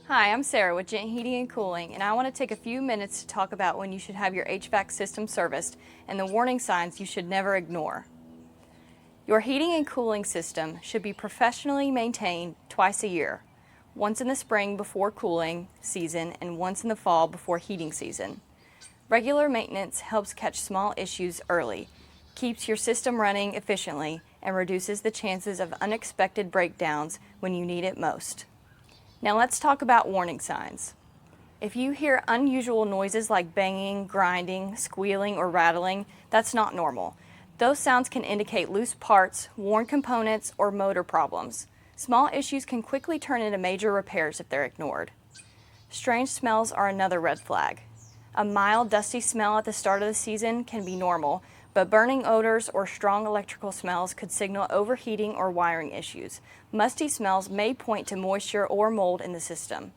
Hi, I'm Sarah with Gent Heating and Cooling, and I want to take a few minutes to talk about when you should have your HVAC system serviced and the warning signs you should never ignore. Your heating and cooling system should be professionally maintained twice a year, once in the spring before cooling season and once in the fall before heating season. Regular maintenance helps catch small issues early, keeps your system running efficiently, and reduces the chances of unexpected breakdowns when you need it most. Now let's talk about warning signs. If you hear unusual noises like banging, grinding, squealing, or rattling, that's not normal. Those sounds can indicate loose parts, worn components, or motor problems. Small issues can quickly turn into major repairs if they're ignored. Strange smells are another red flag. A mild, dusty smell at the start of the season can be normal, but burning odors or strong electrical smells could signal overheating or wiring issues. Musty smells may point to moisture or mold in the system.